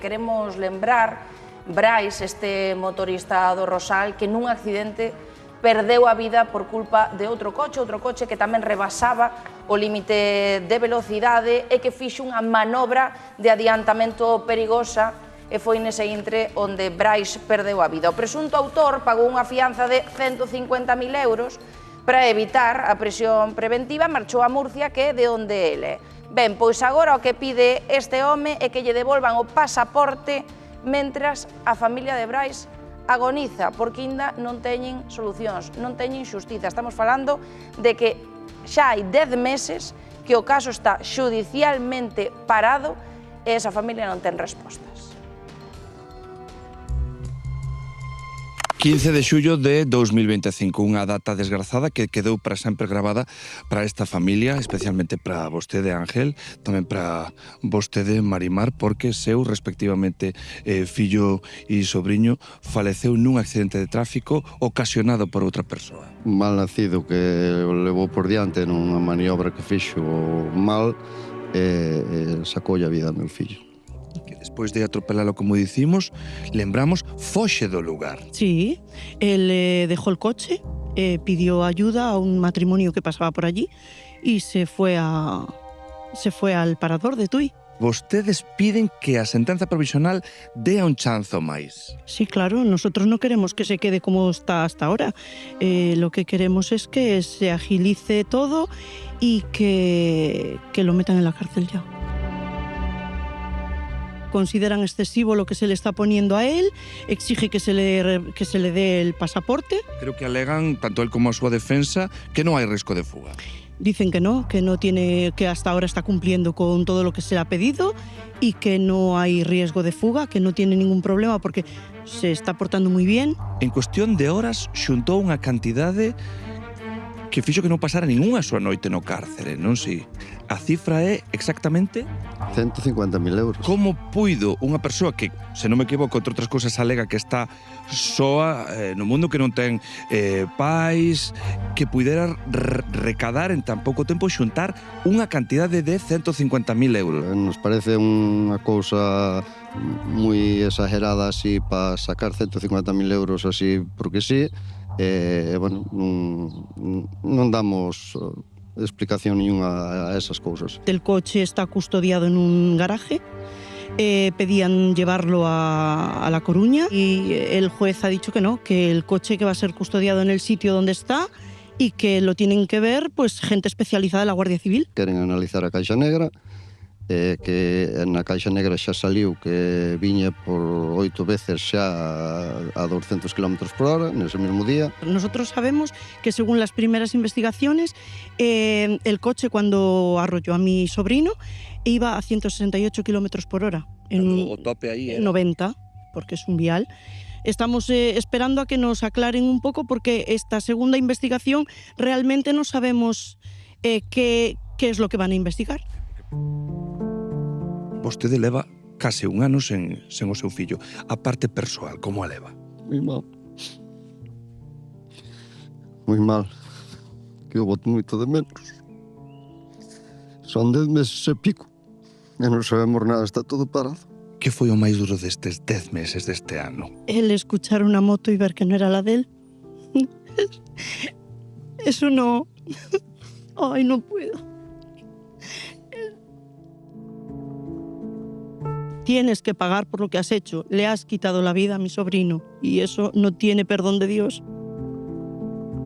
queremos lembrar Brais, este motorista do Rosal, que nun accidente perdeu a vida por culpa de outro coche que tamén rebasaba o límite de velocidade e que fixo unha manobra de adiantamento perigosa e foi nese intre onde Brais perdeu a vida. O presunto autor pagou unha fianza de 150.000 euros para evitar a prisión preventiva, marchou a Murcia, que é de onde ele. Ben, pois agora o que pide este home é que lle devolvan o pasaporte mentras a familia de Brais agoniza, porque ainda non teñen solucións, non teñen xustiza. Estamos falando de que xa hai 10 meses que o caso está xudicialmente parado e esa familia non ten respostas. 15 de xullo de 2025, unha data desgrazada que quedou para sempre gravada para esta familia, especialmente para vostede, Ángel, tamén para vostede, Marimar, porque seu, respectivamente, fillo e sobrinho faleceu nun accidente de tráfico ocasionado por outra persoa. Mal nacido que levou por diante nunha maniobra que fixo mal e sacoulle a vida ao meu fillo. Que despois de atropelalo, como dicimos, lembramos, foxe do lugar. Sí, él dejó el coche, pidió ayuda a un matrimonio que pasaba por allí y se fue al parador de Tui. Vostedes piden que a sentenza provisional dea un chanzo máis. Sí, claro, nosotros no queremos que se quede como está hasta ahora. Lo que queremos es que se agilice todo y que lo metan en la cárcel ya. Consideran excesivo lo que se le está poniendo a él, exige que se le dé el pasaporte. Creo que alegan, tanto él como a súa defensa, que non hai risco de fuga. Dicen que no tiene, que hasta ahora está cumpliendo con todo lo que se le ha pedido y que no hay riesgo de fuga, que no tiene ningún problema porque se está portando muy bien. En cuestión de horas, xuntou unha cantidade que fixo que non pasara ningunha súa noite no cárcere, non si? A cifra é exactamente 150.000 euros. como puido unha persoa que, se non me equivoco, entre outras cousas alega que está soa no mundo, que non ten pais, que pudera recadar en tan pouco tempo xuntar unha cantidade de 150.000 euros. Nos parece unha cousa moi exagerada así para sacar 150.000 euros así porque sí. Bueno, non damos explicación ninguna a esas cousas. El coche está custodiado en un garaje, pedían llevarlo a La Coruña y el juez ha dicho que no, que el coche que va a ser custodiado en el sitio donde está y que lo tienen que ver pues gente especializada de la Guardia Civil. Queren analizar a caixa negra, que na caixa negra xa saliu que viña por 8 veces xa a 200 km/h nese mesmo día. Nosotros sabemos que según las primeras investigaciones, el coche cuando arrolló a mi sobrino iba a 168 km/h. O tope aí era 90, porque es un vial. Estamos esperando a que nos aclaren un poco porque esta segunda investigación realmente no sabemos qué es lo que van a investigar. Vostede leva case un ano sen o seu fillo. A parte persoal, como a leva? Moi mal. Moi mal. Que eu boto moito de menos. Son 10 meses e pico. E non sabemos nada, está todo parado. Que foi o máis duro destes 10 meses deste ano? El escuchar una moto y ver que no era la de él. Eso no... Ay, no puedo. Tienes que pagar por lo que has hecho. Le has quitado la vida a mi sobrino y eso no tiene perdón de Dios.